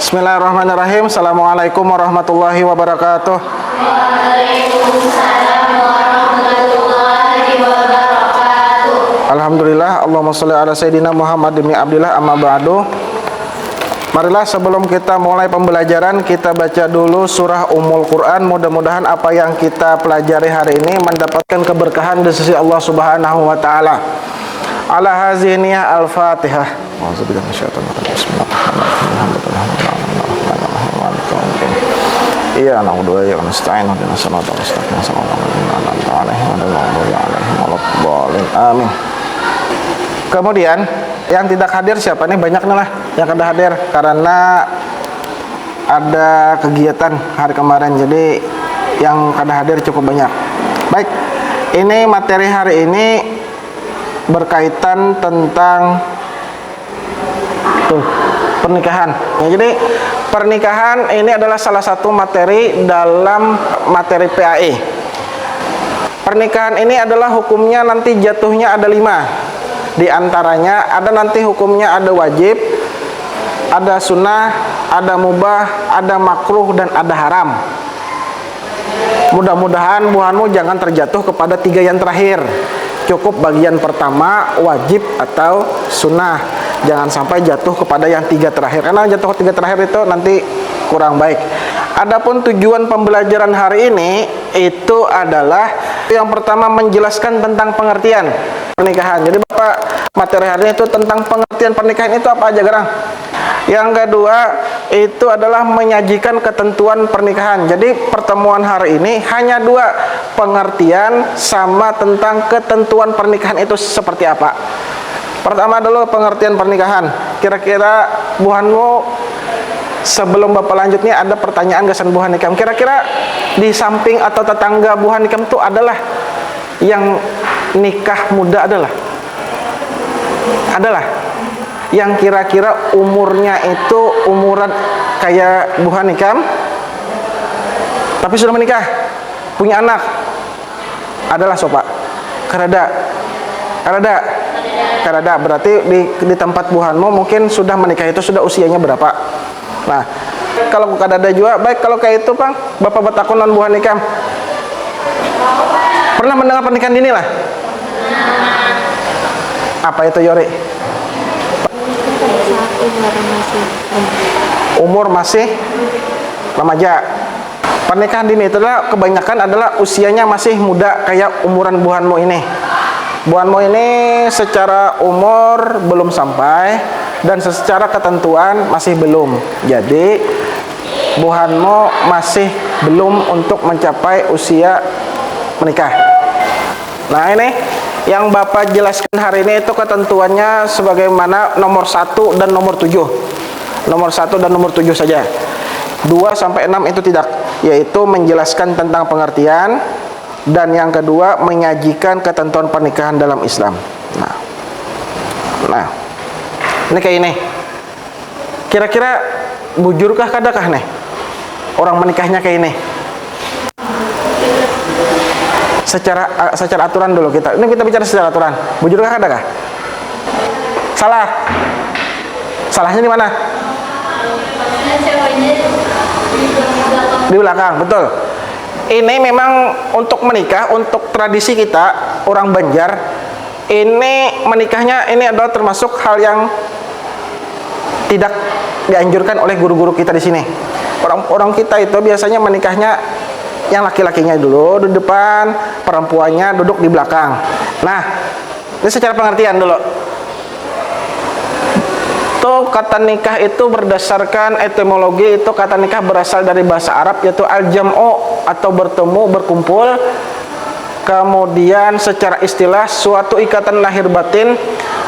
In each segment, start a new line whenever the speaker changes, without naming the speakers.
Bismillahirrahmanirrahim. Assalamualaikum warahmatullahi wabarakatuh.
Waalaikumsalam warahmatullahi wabarakatuh.
Alhamdulillah, Allahumma sholli ala sayyidina Muhammad bin Abdillah, amma ba'du. Marilah sebelum kita mulai pembelajaran, kita baca dulu surah Ummul Quran. Mudah-mudahan apa yang kita pelajari hari ini mendapatkan keberkahan di sisi Allah Subhanahu wa taala. Ala haziniyah al-Fatihah. Iya, na'udzu wa iyyakum nasta'in. Ihdinas siratal mustaqim. Amin. Kemudian yang tidak hadir siapa nih? Banyak nih lah yang tidak hadir karena ada kegiatan hari kemarin. Jadi yang kada hadir cukup banyak. Baik, ini materi hari ini berkaitan tentang pernikahan. Ya, jadi pernikahan ini adalah salah satu materi dalam materi PAE. Pernikahan ini adalah hukumnya nanti jatuhnya ada 5. Di antaranya ada nanti hukumnya ada wajib, ada sunnah, ada mubah, ada makruh, dan ada haram. Mudah-mudahan buhanmu jangan terjatuh kepada 3 yang terakhir. Cukup bagian pertama wajib atau sunnah. Jangan sampai jatuh kepada yang 3 terakhir, karena jatuh ke 3 terakhir itu nanti kurang baik. Adapun tujuan pembelajaran hari ini itu adalah yang pertama menjelaskan tentang pengertian pernikahan. Jadi Bapak materi hari ini itu tentang pengertian pernikahan itu apa aja, Garang? Yang kedua itu adalah menyajikan ketentuan pernikahan. Jadi pertemuan hari ini hanya 2, pengertian sama tentang ketentuan pernikahan itu seperti apa. Pertama dulu pengertian pernikahan. Kira-kira buhanmu sebelum Bapak lanjutnya ada pertanyaan gasan buhan nikam. Kira-kira di samping atau tetangga buhan nikam itu adalah yang nikah muda adalah yang kira-kira umurnya itu umuran kayak buhan nikam tapi sudah menikah, punya anak, adalah sopak karada berarti di tempat buhanmu mungkin sudah menikah itu sudah usianya berapa. Nah, kalau kadada juga baik. Kalau kayak itu Bang, Bapak betakunan buhan nikam pernah mendengar pernikahan dini lah? Apa itu Yori? Umur masih remaja. Pernikahan dini itu adalah kebanyakan adalah usianya masih muda kayak umuran buhanmu ini. Buhanmu ini secara umur belum sampai dan secara ketentuan masih belum. Jadi buhanmu masih belum untuk mencapai usia menikah. Nah, ini yang Bapak jelaskan hari ini itu ketentuannya sebagaimana nomor 1 dan nomor 7. Nomor 1 dan nomor 7 saja. 2 sampai 6 itu tidak, yaitu menjelaskan tentang pengertian, dan yang kedua menyajikan ketentuan pernikahan dalam Islam. Nah, ini kayak ini. Kira-kira bujurkah kadakah nih orang menikahnya kayak ini? Secara aturan dulu kita. Ini kita bicara secara aturan. Bujurkah kadakah? Salah. Salahnya di mana? Di belakang, betul. Ini memang untuk menikah, untuk tradisi kita orang Banjar, ini menikahnya ini adalah termasuk hal yang tidak dianjurkan oleh guru-guru kita di sini. Orang kita itu biasanya menikahnya yang laki-lakinya dulu di depan, perempuannya duduk di belakang. Nah, ini secara pengertian dulu. Tuh kata nikah itu berdasarkan etimologi, itu kata nikah berasal dari bahasa Arab yaitu al-jam'u atau bertemu, berkumpul. Kemudian secara istilah suatu ikatan lahir batin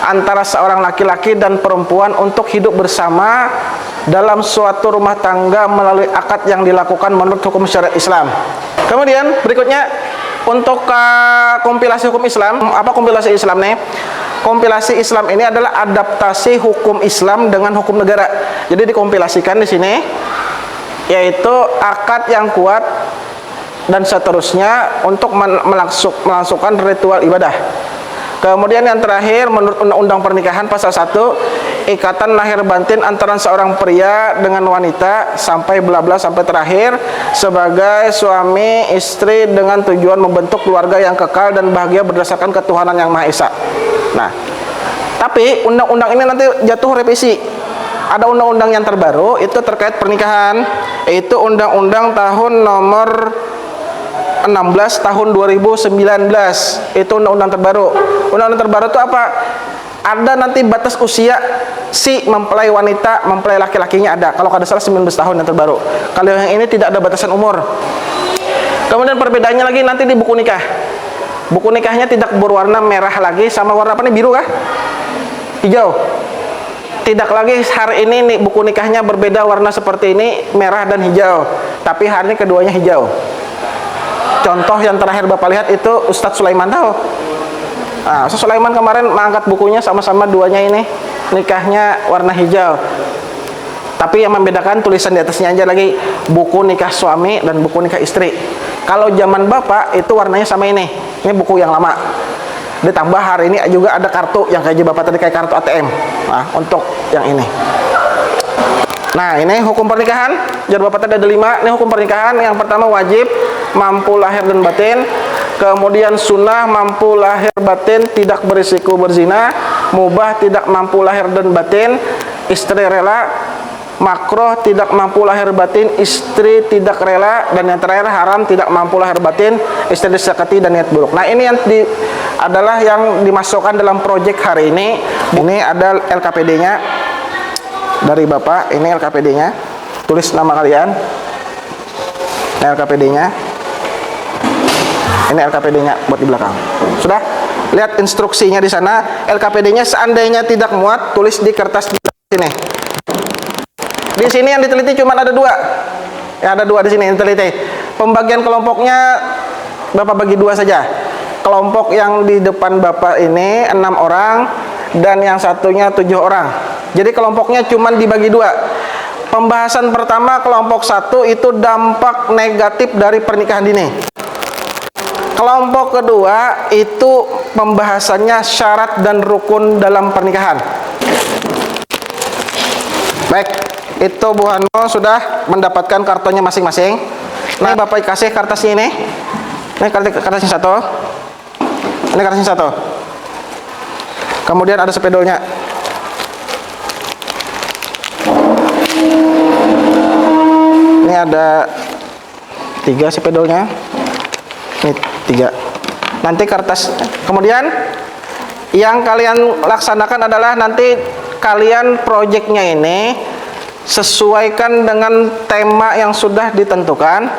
antara seorang laki-laki dan perempuan untuk hidup bersama dalam suatu rumah tangga melalui akad yang dilakukan menurut hukum syariat Islam. Kemudian berikutnya untuk kompilasi hukum Islam. Apa kompilasi Islam nih? Kompilasi Islam ini adalah adaptasi hukum Islam dengan hukum negara. Jadi dikompilasikan di sini, yaitu akad yang kuat dan seterusnya untuk melangsungkan ritual ibadah. Kemudian yang terakhir menurut Undang-Undang Pernikahan pasal 1 ikatan lahir batin antara seorang pria dengan wanita sampai bla bla sampai terakhir sebagai suami istri dengan tujuan membentuk keluarga yang kekal dan bahagia berdasarkan ketuhanan yang Maha Esa. Nah, tapi undang-undang ini nanti jatuh revisi. Ada undang-undang yang terbaru itu terkait pernikahan, yaitu Undang-Undang tahun nomor 16 tahun 2019. Itu undang-undang terbaru. Undang-undang terbaru itu apa? Ada nanti batas usia si mempelai wanita, mempelai laki-lakinya ada. Kalau kada salah 19 tahun yang terbaru. Kalau yang ini tidak ada batasan umur. Kemudian perbedaannya lagi nanti di buku nikah. Buku nikahnya tidak berwarna merah lagi, sama warna apa nih, biru kah? Hijau. Tidak lagi hari ini nih buku nikahnya berbeda warna seperti ini, merah dan hijau. Tapi hari ini keduanya hijau. Contoh yang terakhir Bapak lihat itu Ustadz Sulaiman tahu. Nah, Ustadz Sulaiman kemarin mengangkat bukunya sama-sama duanya ini nikahnya warna hijau. Tapi yang membedakan tulisan di atasnya aja lagi buku nikah suami dan buku nikah istri. Kalau zaman Bapak itu warnanya sama ini. Ini buku yang lama. Ditambah hari ini juga ada kartu yang kayak Bapak tadi kayak kartu ATM. Nah, untuk yang ini. Nah, ini hukum pernikahan. Jadi Bapak tadi ada 5. Ini hukum pernikahan. Yang pertama wajib mampu lahir dan batin. Kemudian sunnah mampu lahir batin tidak berisiko berzina. Mubah tidak mampu lahir dan batin. Istri rela. Makruh tidak mampu lahir batin, istri tidak rela. Dan yang terakhir haram tidak mampu lahir batin, istri disakiti dan niat buruk. Nah, ini yang adalah yang dimasukkan dalam proyek hari ini. Ini ada LKPD-nya dari Bapak. Ini LKPD-nya. Tulis nama kalian. Ini LKPD-nya. Ini LKPD-nya buat di belakang. Sudah? Lihat instruksinya di sana. LKPD-nya seandainya tidak muat, tulis di kertas di sini. Di sini yang diteliti cuma ada 2. Ya, ada 2 di sini yang diteliti. Pembagian kelompoknya Bapak bagi 2 saja. Kelompok yang di depan Bapak ini 6 orang dan yang satunya 7 orang. Jadi kelompoknya cuma dibagi 2. Pembahasan pertama kelompok 1 itu dampak negatif dari pernikahan dini. Kelompok kedua itu pembahasannya syarat dan rukun dalam pernikahan. Baik, itu Bu Hano sudah mendapatkan kartunya masing-masing. Nah, Bapak kasih kertasnya ini. Ini kertasnya 1. Ini kertasnya 1. Kemudian ada spidolnya. Ini ada 3 spidolnya. Ini 3. Nanti kertas. Kemudian yang kalian laksanakan adalah nanti kalian proyeknya ini sesuaikan dengan tema yang sudah ditentukan.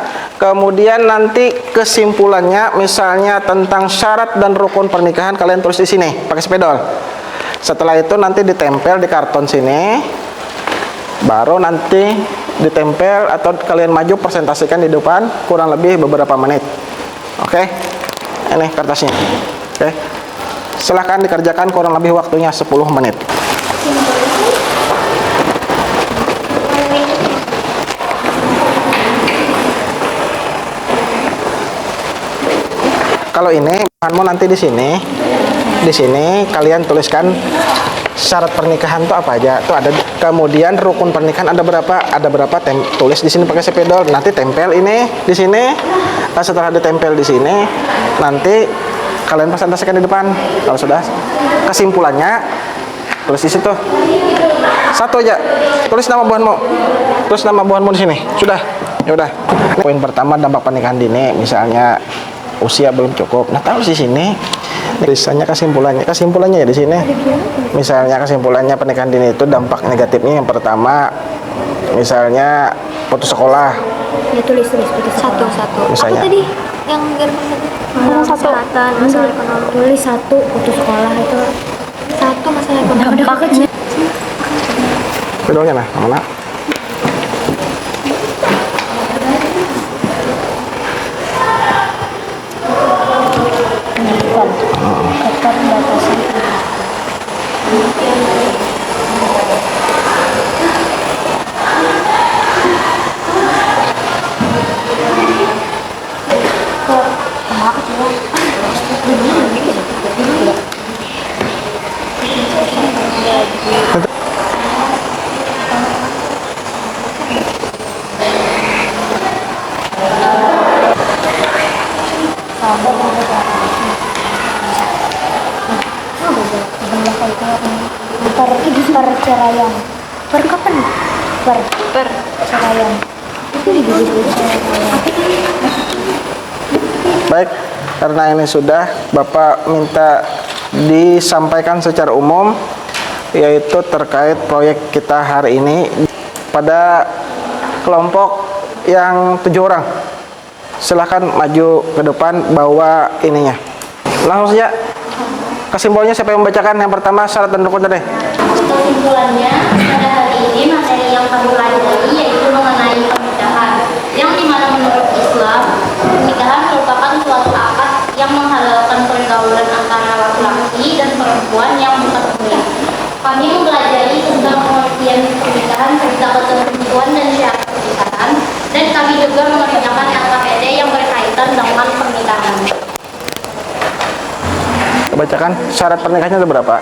Kemudian nanti kesimpulannya misalnya tentang syarat dan rukun pernikahan kalian tulis di sini pakai spidol. Setelah itu nanti ditempel di karton sini. Baru nanti ditempel atau kalian maju presentasikan di depan kurang lebih beberapa menit. Oke. Ini kertasnya. Oke. Silahkan dikerjakan kurang lebih waktunya 10 menit. Kalau ini bahanmu nanti di sini kalian tuliskan syarat pernikahan itu apa aja. Tuh ada, kemudian rukun pernikahan ada berapa? Tulis di sini pakai spidol. Nanti tempel ini di sini. Nah, setelah ditempel di sini, nanti kalian presentasikan di depan. Kalau sudah, kesimpulannya tulis di situ. 1 aja. Tulis nama buahanmu. Tulis nama buahanmu di sini. Sudah. Ya udah. Poin pertama dampak pernikahan dini, misalnya usia belum cukup. Nah, taruh di sini. Tulisannya kesimpulannya ya di sini. Misalnya kesimpulannya pernikahan dini itu dampak negatifnya yang pertama, misalnya putus sekolah.
Ya tulis putus satu.
Misalnya.
Apa tadi yang gerbang tadi? Masalah kesehatan, masalah ekonomi. Tulis 1 putus sekolah itu. 1 masalah ekonomi. Dampak kecil.
Pedolnya nah, mana?
Perceraian. Per kapan? Perceraian. Itu
Baik, karena ini sudah Bapak minta disampaikan secara umum, yaitu terkait proyek kita hari ini pada kelompok yang 7 orang. Silahkan maju ke depan bawa ininya. Langsung saja. Kesimpulannya siapa yang membacakan? Yang pertama syarat dan rukun tadi.
Kesimpulannya, pada hari ini materi yang kami pelajari yaitu mengenai pernikahan, yang dimana menurut Islam, pernikahan merupakan suatu akad yang menghalalkan pergaulan antara laki-laki dan perempuan yang bukan menikah. Kami mempelajari tentang pengertian pernikahan serta ketentuan dan syarat pernikahan, dan kami juga mengerjakan LKPD yang berkaitan dengan pernikahan.
Bacakan syarat pernikahannya ada berapa?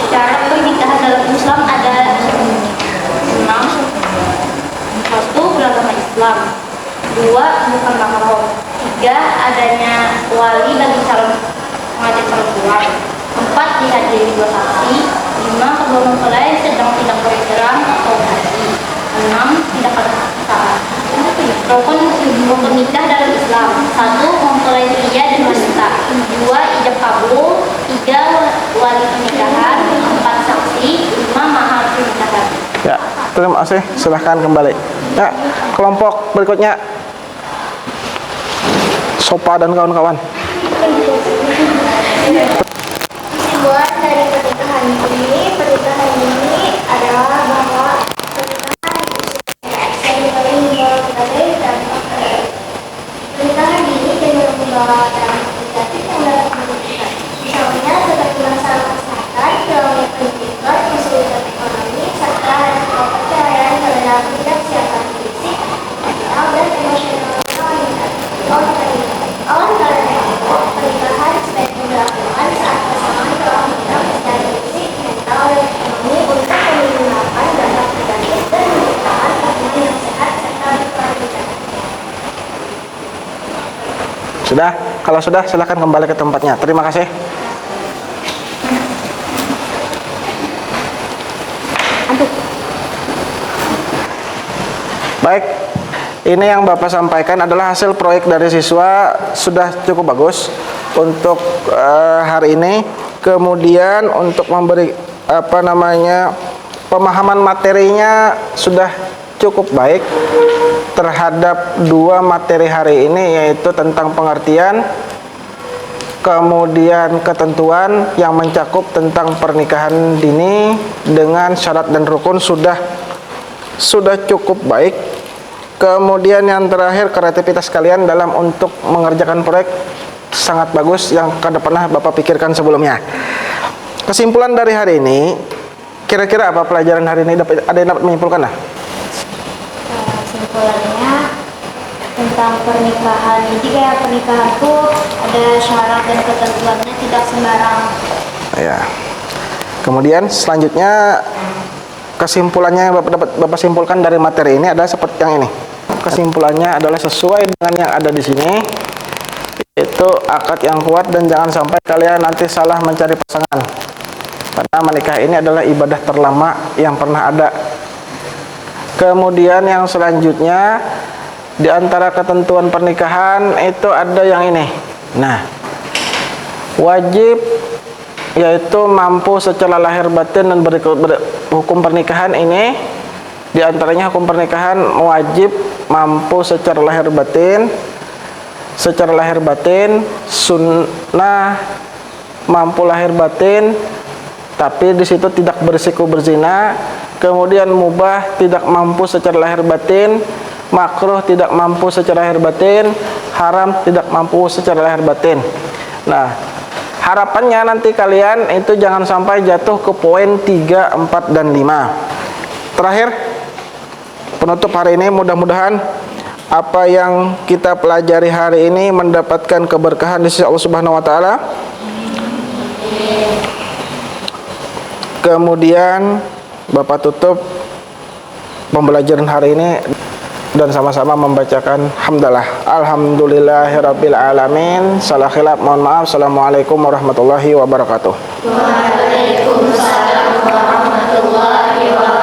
Syarat pernikahan dalam Islam ada 6. 1. Beragama Islam. 2. Bukan mahram. 3. Adanya wali bagi calon pengantin perempuan. 4. Dihadiri 2 saksi. 5. Kedua mempelai sedang tidak bercerai atau haji. 6. Tidak ada paksaan. Rukun nikah dalam Islam. 1. Mempelai pria dan wanita. 2. Ijab kabul. 3. Wali pernikahan. 4. Saksi. 5. Mahar pernikahan.
Ya, terima kasih. Silahkan kembali. Ya, kelompok berikutnya Sopa dan kawan-kawan.
Kesimpulan dari pernikahan ini adalah bahwa pernikahan yang pernikahan ini cenderung membawa dampak negatif yang dapat merugikan. Misalnya seperti masalah kesehatan, hilangnya pendidikan, kesulitan ekonomi, serta resiko perceraian terhadap kesiapan fisik, mental, dan emosional wanita. Oleh karena itu, pernikahan sebaiknya dilakukan saat pasangan telah mengenal secara fisik, mental, dan ekonomi untuk menggunakan dampak negatif dan menciptakan hubungan yang sehat serta berkelanjutan.
Sudah? Kalau sudah, silahkan kembali ke tempatnya. Terima kasih. Baik, ini yang Bapak sampaikan adalah hasil proyek dari siswa, sudah cukup bagus untuk hari ini. Kemudian untuk memberi pemahaman materinya sudah cukup baik terhadap 2 materi hari ini, yaitu tentang pengertian, kemudian ketentuan yang mencakup tentang pernikahan dini dengan syarat dan rukun sudah cukup baik. Kemudian yang terakhir, kreativitas kalian dalam untuk mengerjakan proyek sangat bagus yang kada pernah Bapak pikirkan sebelumnya. Kesimpulan dari hari ini, kira-kira apa pelajaran hari ini? Ada yang dapat menyimpulkan?
Kesimpulannya tentang pernikahan, jadi kayak pernikahan tuh ada syarat dan ketentuannya, tidak sembarang.
Ya. Kemudian selanjutnya kesimpulannya yang Bapak simpulkan dari materi ini adalah seperti yang ini. Kesimpulannya adalah sesuai dengan yang ada di sini, yaitu akad yang kuat dan jangan sampai kalian nanti salah mencari pasangan. Karena menikah ini adalah ibadah terlama yang pernah ada. Kemudian yang selanjutnya di antara ketentuan pernikahan itu ada yang ini. Nah, wajib yaitu mampu secara lahir batin dan hukum pernikahan ini, di antaranya hukum pernikahan wajib mampu secara lahir batin, sunnah mampu lahir batin tapi di situ tidak berisiko berzina, kemudian mubah tidak mampu secara lahir batin, makruh tidak mampu secara lahir batin, haram tidak mampu secara lahir batin. Nah, harapannya nanti kalian itu jangan sampai jatuh ke poin 3, 4, dan 5. Terakhir, penutup hari ini, mudah-mudahan apa yang kita pelajari hari ini mendapatkan keberkahan di sisi Allah Subhanahu wa taala. Kemudian Bapak tutup pembelajaran hari ini dan sama-sama membacakan hamdalah. Alhamdulillahirabbil alamin. Salah khilaf mohon maaf. Assalamualaikum warahmatullahi wabarakatuh.
Waalaikumsalam warahmatullahi wabarakatuh.